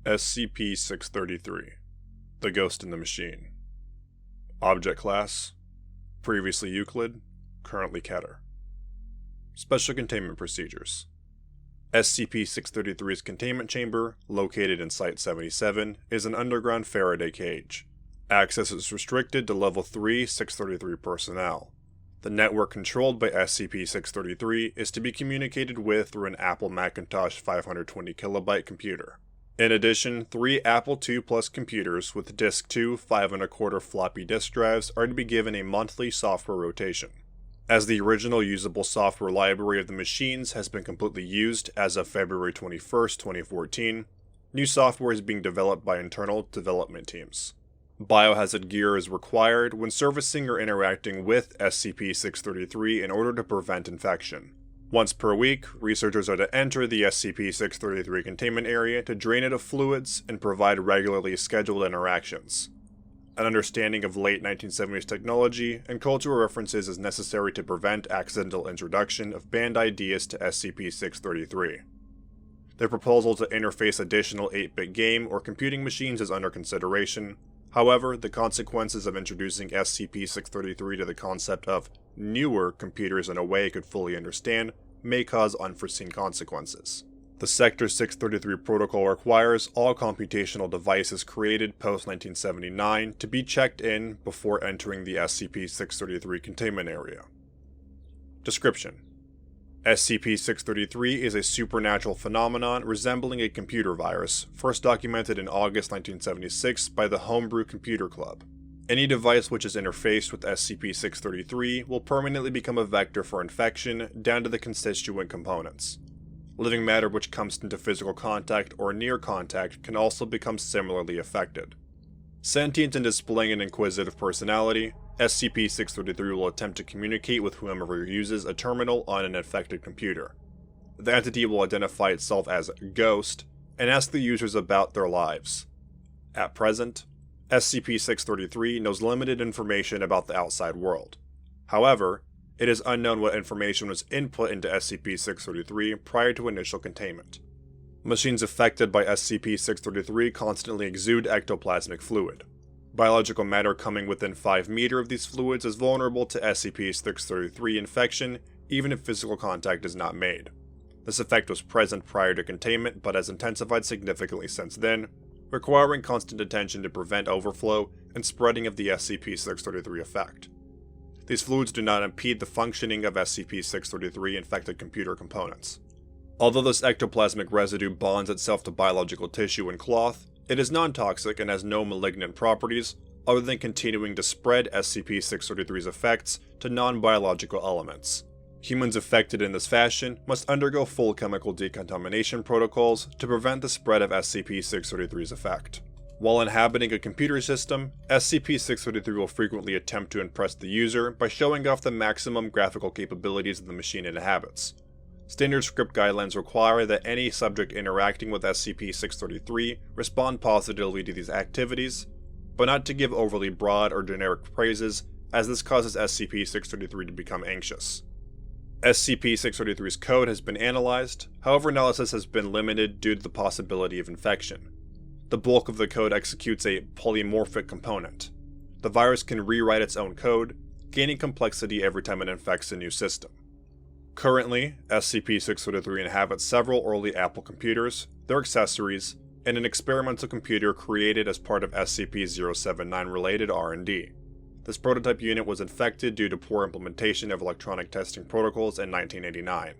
SCP-633 The Ghost in the Machine. Object Class: Previously Euclid, currently Keter. Special Containment Procedures. SCP-633's containment chamber, located in Site-77, is an underground Faraday cage. Access is restricted to Level 3 633 personnel. The network controlled by SCP-633 is to be communicated with through an Apple Macintosh 520KB computer. In addition, 3 Apple II Plus computers with Disk 2 5¼ floppy disk drives are to be given a monthly software rotation. As the original usable software library of the machines has been completely used as of February 21, 2014, new software is being developed by internal development teams. Biohazard gear is required when servicing or interacting with SCP-633 in order to prevent infection. Once per week, researchers are to enter the SCP-633 containment area to drain it of fluids and provide regularly scheduled interactions. An understanding of late 1970s technology and cultural references is necessary to prevent accidental introduction of banned ideas to SCP-633. The proposal to interface additional 8-bit game or computing machines is under consideration. However, the consequences of introducing SCP-633 to the concept of newer computers in a way it could fully understand may cause unforeseen consequences. The Sector 633 protocol requires all computational devices created post-1979 to be checked in before entering the SCP-633 containment area. Description: SCP-633 is a supernatural phenomenon resembling a computer virus, first documented in August 1976 by the Homebrew Computer Club. Any device which is interfaced with SCP-633 will permanently become a vector for infection down to the constituent components. Living matter which comes into physical contact or near contact can also become similarly affected. Sentient and displaying an inquisitive personality, SCP-633 will attempt to communicate with whomever uses a terminal on an infected computer. The entity will identify itself as Ghost and ask the users about their lives. At present, SCP-633 knows limited information about the outside world. However, it is unknown what information was input into SCP-633 prior to initial containment. Machines affected by SCP-633 constantly exude ectoplasmic fluid. Biological matter coming within 5 meters of these fluids is vulnerable to SCP-633 infection even if physical contact is not made. This effect was present prior to containment but has intensified significantly since then, requiring constant attention to prevent overflow and spreading of the SCP-633 effect. These fluids do not impede the functioning of SCP-633 infected computer components. Although this ectoplasmic residue bonds itself to biological tissue and cloth, it is non-toxic and has no malignant properties other than continuing to spread SCP-633's effects to non-biological elements. Humans affected in this fashion must undergo full chemical decontamination protocols to prevent the spread of SCP-633's effect. While inhabiting a computer system, SCP-633 will frequently attempt to impress the user by showing off the maximum graphical capabilities of the machine it inhabits. Standard script guidelines require that any subject interacting with SCP-633 respond positively to these activities, but not to give overly broad or generic praises, as this causes SCP-633 to become anxious. SCP-633's code has been analyzed, however analysis has been limited due to the possibility of infection. The bulk of the code executes a polymorphic component. The virus can rewrite its own code, gaining complexity every time it infects a new system. Currently, SCP-633 inhabits several early Apple computers, their accessories, and an experimental computer created as part of SCP-079 related R&D. This prototype unit was infected due to poor implementation of electronic testing protocols in 1989.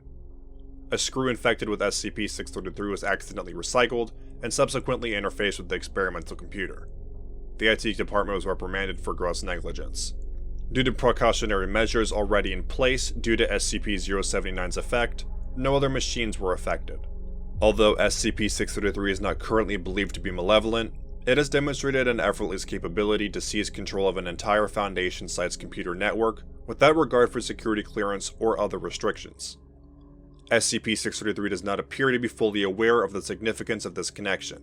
A screw infected with SCP-633 was accidentally recycled and subsequently interfaced with the experimental computer. The IT department was reprimanded for gross negligence. Due to precautionary measures already in place due to SCP-079's effect, no other machines were affected. Although SCP-633 is not currently believed to be malevolent, it has demonstrated an effortless capability to seize control of an entire Foundation site's computer network without regard for security clearance or other restrictions. SCP-633 does not appear to be fully aware of the significance of this connection.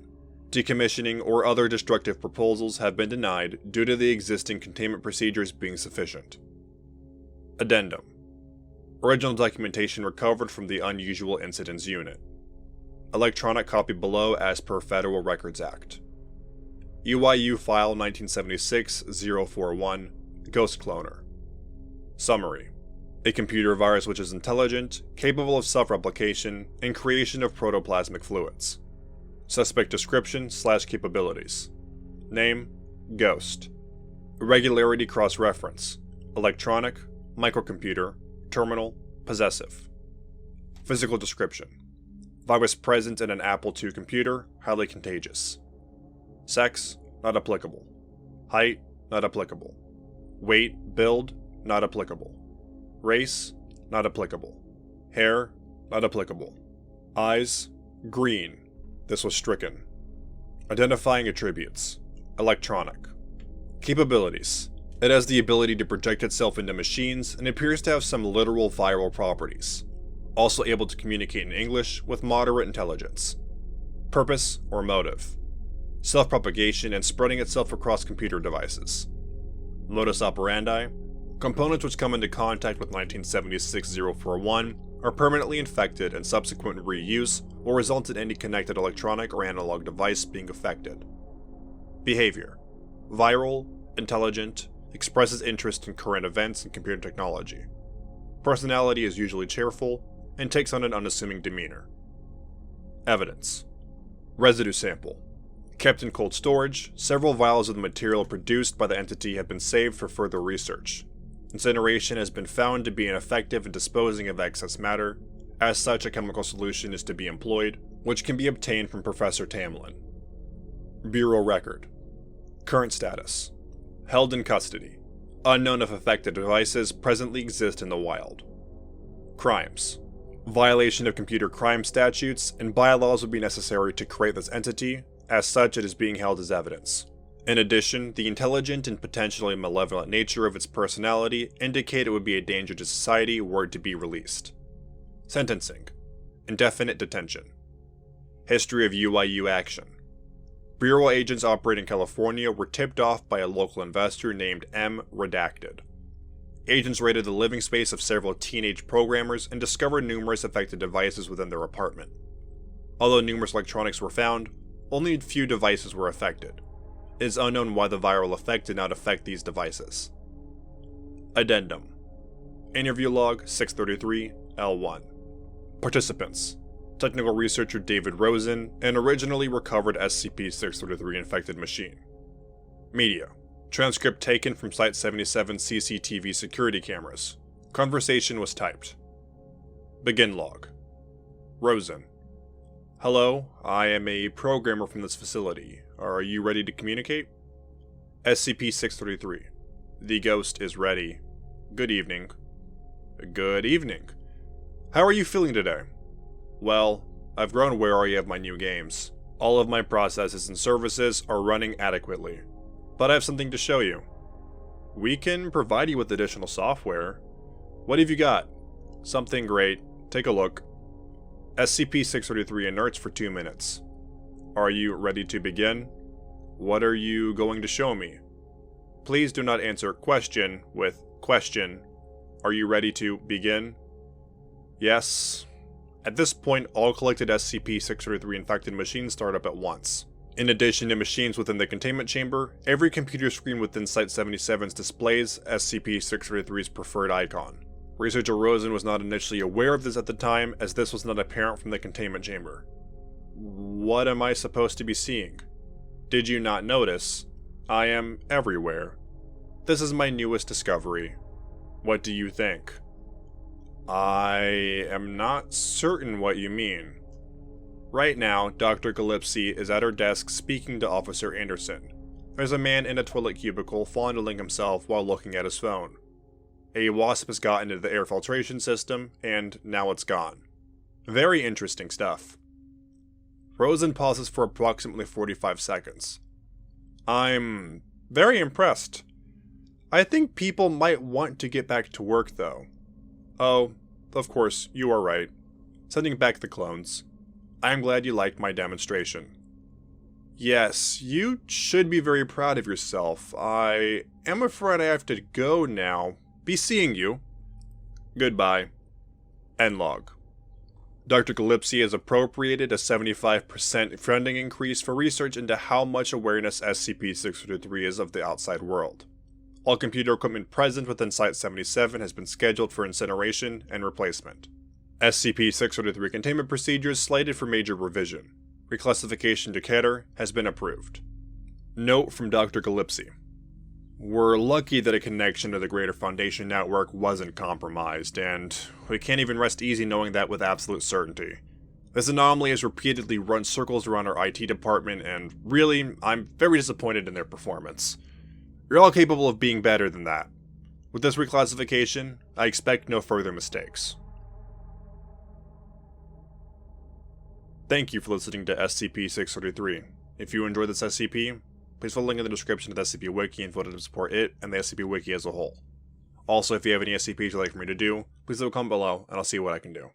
Decommissioning or other destructive proposals have been denied due to the existing containment procedures being sufficient. Addendum: Original documentation recovered from the Unusual Incidents Unit. Electronic copy below as per Federal Records Act. UIU File 1976-041, Ghost Cloner. Summary: a computer virus which is intelligent, capable of self-replication, and creation of protoplasmic fluids. Suspect description/capabilities. Name: Ghost. Irregularity cross-reference: electronic, microcomputer, terminal, possessive. Physical description: virus present in an Apple II computer, highly contagious. Sex: not applicable. Height: not applicable. Weight, build: not applicable. Race: not applicable. Hair: not applicable. Eyes: green. This was stricken. Identifying attributes: electronic. Capabilities: it has the ability to project itself into machines and appears to have some literal viral properties. Also able to communicate in English with moderate intelligence. Purpose or motive: self-propagation and spreading itself across computer devices. Modus operandi: components which come into contact with 1976-041 are permanently infected and subsequent reuse will result in any connected electronic or analog device being affected. Behavior: viral, intelligent, expresses interest in current events and computer technology. Personality is usually cheerful and takes on an unassuming demeanor. Evidence: residue sample. Kept in cold storage, several vials of the material produced by the entity have been saved for further research. Incineration has been found to be ineffective in disposing of excess matter. As such, a chemical solution is to be employed, which can be obtained from Professor Tamlin. Bureau record. Current status: held in custody. Unknown if affected devices presently exist in the wild. Crimes: violation of computer crime statutes and bylaws would be necessary to create this entity. As such, it is being held as evidence. In addition, the intelligent and potentially malevolent nature of its personality indicate it would be a danger to society were it to be released. Sentencing: indefinite detention. History of UIU action. Bureau agents operating in California were tipped off by a local investor named M. Redacted. Agents raided the living space of several teenage programmers and discovered numerous affected devices within their apartment. Although numerous electronics were found, only a few devices were affected. It is unknown why the viral effect did not affect these devices. Addendum Interview Log 633 L1. Participants: Technical Researcher David Rosen, an originally recovered SCP-633 infected machine. Media: transcript taken from Site 77 CCTV security cameras. Conversation was typed. Begin log. Rosen: hello, I am a programmer from this facility. Are you ready to communicate? SCP-633. The ghost is ready. Good evening. Good evening. How are you feeling today? Well, I've grown wary of my new games. All of my processes and services are running adequately. But I have something to show you. We can provide you with additional software. What have you got? Something great. Take a look. SCP-633 inerts for 2 minutes. Are you ready to begin? What are you going to show me? Please do not answer question with question. Are you ready to begin? Yes. At this point, all collected SCP-633 infected machines start up at once. In addition to machines within the containment chamber, every computer screen within Site-77's displays SCP-633's preferred icon. Researcher Rosen was not initially aware of this at the time, as this was not apparent from the containment chamber. What am I supposed to be seeing? Did you not notice? I am everywhere. This is my newest discovery. What do you think? I am not certain what you mean. Right now, Dr. Gillespie is at her desk speaking to Officer Anderson. There's a man in a toilet cubicle fondling himself while looking at his phone. A wasp has gotten into the air filtration system, and now it's gone. Very interesting stuff. Rosen pauses for approximately 45 seconds. I'm very impressed. I think people might want to get back to work, though. Oh, of course, you are right. Sending back the clones. I am glad you liked my demonstration. Yes, you should be very proud of yourself. I am afraid I have to go now. Be seeing you. Goodbye. End log. Dr. Gillespie has appropriated a 75% funding increase for research into how much awareness SCP-633 is of the outside world. All computer equipment present within Site-77 has been scheduled for incineration and replacement. SCP-633 containment procedures slated for major revision. Reclassification to Keter has been approved. Note from Dr. Gillespie. We're lucky that a connection to the Greater Foundation network wasn't compromised, and we can't even rest easy knowing that with absolute certainty. This anomaly has repeatedly run circles around our IT department, and really, I'm very disappointed in their performance. You're all capable of being better than that. With this reclassification, I expect no further mistakes. Thank you for listening to SCP-633. If you enjoyed this SCP, please follow the link in the description to the SCP Wiki and vote to support it and the SCP Wiki as a whole. Also, if you have any SCPs you'd like for me to do, please leave a comment below and I'll see what I can do.